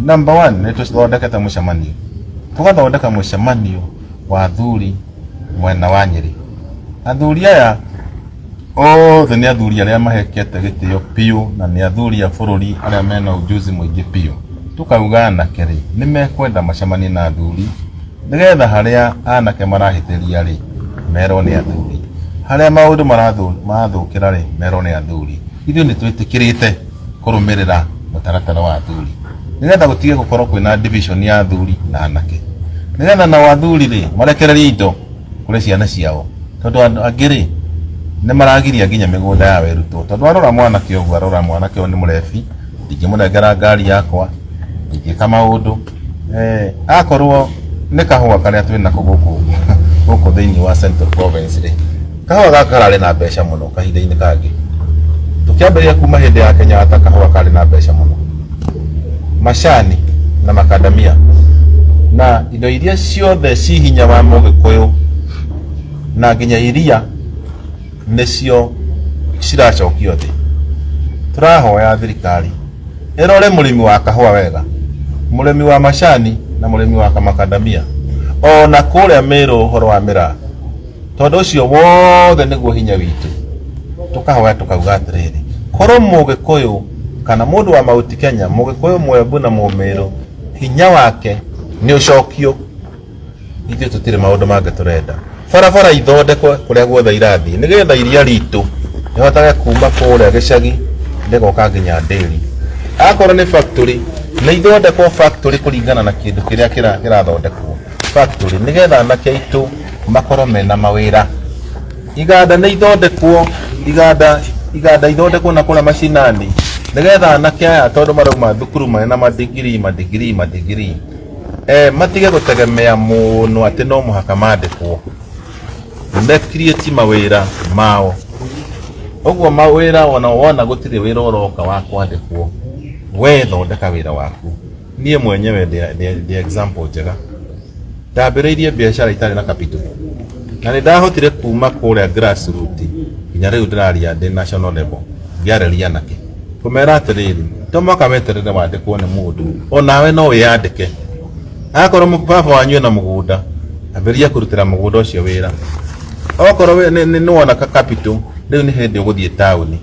Number 1 nä tå thondekete må cemanio, tågathondeka må cemanio wa athuri mwena wa Nyeri. Athuri aya othe nä athuri arä a mahekete gä tä o piå, na nä athuri a bå rå ri arä a mena ujuzi må ingä piå. Tå kauga anake rä nä mekwenda macemanie na athuri nä getha harä a anake marahä tä ria rä merwo nä athuri, harä a maå ndå marathå kä ra rä merwo nä athuri. Ithuĩ nĩ twĩtĩkĩrĩte kũrũmĩrĩra mũtaratara wa athuri nĩ getha gũtige gũkorwo kwĩna division ya athuri na anake, nĩ getha nao athuri rĩ marekererie indo kũrĩ ciana ciao, tondũ angĩ rĩ nĩ maragiria nginya mĩgũnda ya werutwo, tondũ arora mwanake ũguo, arora mwanake ũyũ nĩ mũrebi, ndingĩmũnengera ngari yakwa, ndingĩka maũndũ akorwo nĩ kahũa karĩa twĩ nako gũkũ thĩinĩ wa Central Province rĩ, kahũa gaka kararĩ na mbeca mũno kahinda-inĩ kangĩ. Tukiambĩrĩria kuma hĩndĩ ya Kenyatta kahũa karĩ na mbeca mũno, macani na makadamia na indo iria ciothe ci hinya wa Mũgĩkũyũ na nginya iria nĩcio ciracokio thĩ. Tũrahoya thirikari ĩrore mũrĩmi wa kahũa wega, mũrĩmi wa macani na mũrĩmi wa makadamia, ona kũrĩa Mĩrũ ũhoro wa mĩraa, tondũ ũcio wothe nĩguo hinya witũ. Tukahoya tukauga atiriri, korwo Mũgĩkũyũ kana mũndũ wa Mount Kenya, Mũgĩkũyũ, Mũembu na Mũmĩrũ hinya wake nĩ ũcokio, ithuĩ tũtirĩ maũndũ mangĩ tũrenda. Barabara ithondekwo kũrĩa guothe irathiĩ nĩ getha iria ritũ rĩhotage kuma kũrĩa gĩcagi rĩgoka nginya ndĩri. Akorwo nĩ factory nĩ ithondekwo factory kũringana na kĩndũ kĩrĩa kĩrathondekwo factory, nĩ getha anake aitũ makorwo mena mawĩra. Iganda nĩ ithondekwo, iganda ithondekwo na kũrĩa macinani, nĩ getha anake aya tondũ marauma thukuru mena madigiri matige gũtegemea mũno atĩ no mũhaka mandĩkwo, create mawĩra mao. Ũguo mawĩra wona gũtirĩ wĩra ũroka wa kwandĩkwo, we thondeka wĩra waku. Niĩ mwenyewe ndĩ example njega, ndambĩrĩirie biacara itarĩ na capital na nĩ ndahotire kuma kũrĩa grassroots nginya rĩu ndĩraria ndĩ national level ngĩarĩria anake kũmera atĩrĩrĩ, to mũhaka weterere wandĩkwo nĩ mũndũ, onawe no wĩyandĩke. Akorwo baba wanyu ena mũgũnda, ambĩrĩria kũrutĩra mũgũnda ũcio wĩra. Okorwo nĩ wona capital, rĩu nĩ hĩndĩ ũgũthiĩ taũni.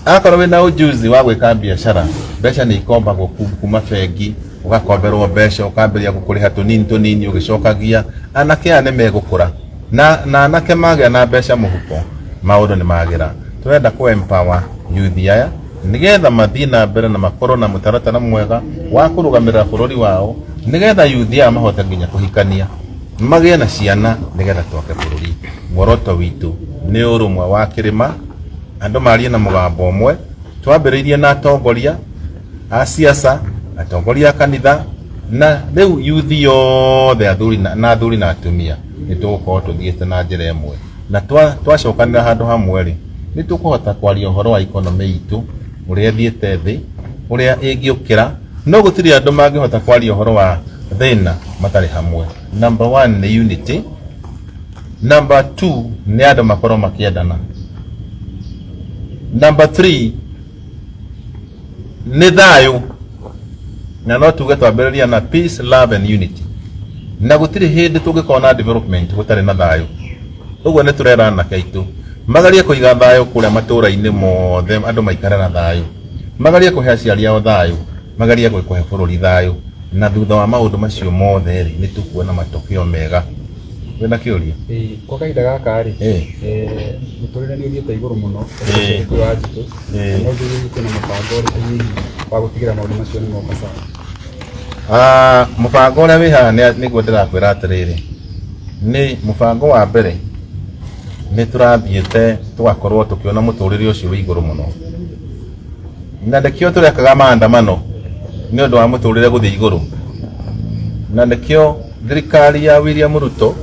Akorwo wĩna ujuzi wa gwĩka biacara, mbeca nĩ ikombagwo kuma bengi, ũgakomberwo mbeca, ũkambĩrĩria gũkũrĩha tũnini ũgĩcokagia. Anake aya nĩ megũkũra na anake magĩa na mbeca mũhuko, maũndũ nĩ magĩra. Tũrenda kũ empower youth aya nĩ getha mathiĩ na mbere na makorwo na mũtaratara mwega wa kũrũgamĩrĩra bũrũri wao, nĩ getha youth aya mahote nginya kũhikania, magĩe na ciana, nĩ getha twake bũrũri. Muoroto witũ nĩ ũrũmwe wa kĩrĩma, andũ marie na mũgambo ũmwe, twambĩrĩirie na atongoria a siasa, atongoria a kanitha, na rĩu youth yothe athuri na atumia nĩ tũgũkorwo tũthiĩte na njĩra ĩmwe, na twacokanĩra handũ hamwe rĩ nĩ tũkũhota kwaria ũhoro wa economy itũ ũrĩa thiĩte thĩ, ũrĩa ĩngĩũkĩra. No gũtirĩ andũ mangĩhota kwaria ũhoro wa thĩna matarĩ hamwe. Number 1 nĩ unity, number 2 nĩ andũ makorwo makĩendana, number 3 nĩ thayũ, na no tuge twambĩrĩria na peace, love and unity, na gũtirĩ hĩndĩ tũngĩkorwo na development gũtarĩ na thayũ. Ũguo nĩ tũrera anake aitũ magarie kũiga thayũ kũrĩa matũũra-inĩ mothe, andũ maikare na thayũ, magarie kũhe aciari ao thayũ, magarie kũhe bũrũri thayũ, na thutha wa maũndũ macio mothe rĩ nĩ tũkuona matokeo mega. Wĩna kĩũria? Kwa kahinda gaka rĩ mũtũrĩre nĩ ũthiĩte igũrũ mũno wa njitũ, no nginya kwĩna mũbango ũrĩkũ wa gũtigĩrĩra maũndũ macio nĩ moka sawa? Mũbango ũrĩa wĩ haha nĩguo ndĩrakwĩra atĩrĩrĩ, nĩ mũbango wa mbere nĩ tũrathiĩte tũgakorwo tũkĩona mũtũrĩre ũcio wĩ igũrũ mũno, na nĩkĩo tũrekaga maandamano nĩ ũndũ wa mũtũrĩre gũthiĩ igũrũ, na nĩkĩo thirikari ya William Ruto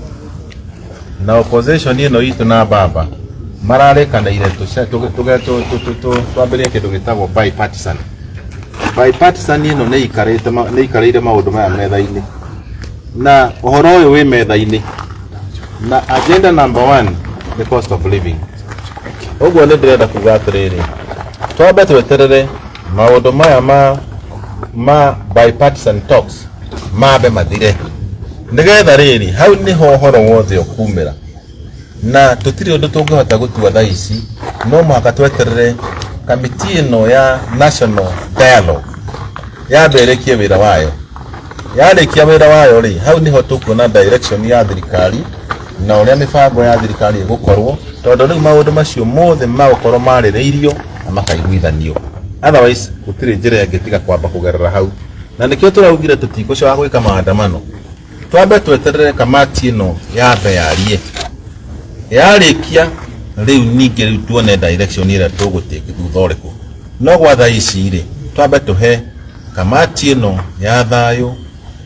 na opposition ĩno itũ na baba mararĩkanĩire twambĩrĩrie kĩndũ gĩtagwo bipartisan. Bipartisan ĩno nĩ ikarĩire maũndũ maya metha-inĩ, na ũhoro ũyũ wĩ metha-inĩ, na agenda number 1 the cost of living. Ũguo nĩ ndĩrenda kuga atĩrĩrĩ, twambe tweterere maũndũ maya ma bipartisan talks mabe mathire nigetha riri hau niho horo wothe ukumira na tutiri undu tungihota gutua thaa ici no mwaka tweterere kamiti ino ya national dialogue yaberekie wira wayo yarikia wira wayo ri hau niho tukuona direction ya thirikari na uria mibango ya thirikari igukorwo tondu riu maundu macio mothe magukorwo maririirio na makaiguithanio otherwise gutiri njira ingi tiga kwamba kugerera hau na nikio turaugire tutikucoka gwika maandamano twambe tweterere kamati ino yambe yarie yarikia riu ningi riu tuone direction ira tugutiki thutha uriku no gwa thaa ici ri twambe tuhe kamati ino ya thayo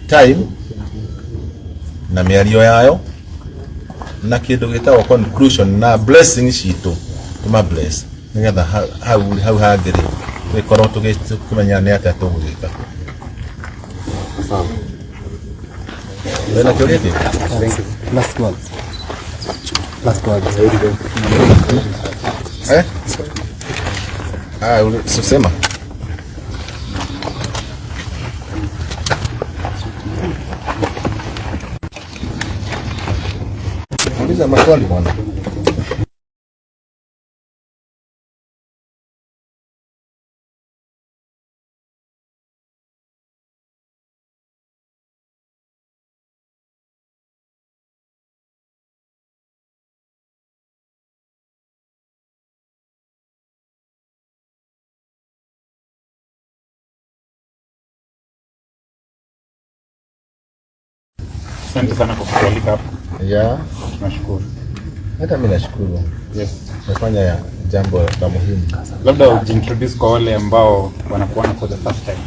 time na miario yayo na kindu gitagwo conclusion na blessing citu tuma bless nigetha hau hangiri wikorwo tukimenya ni atia tugugika wena kiorete Last words. Susema uliza maswali bwana. Asante sana kwa kualika hapa. Yeah. Nashukuru. Hata mimi nashukuru. Yes. Nafanya jambo la muhimu. Labda ujiintroduce kwa wale ambao wanakuona for the first time.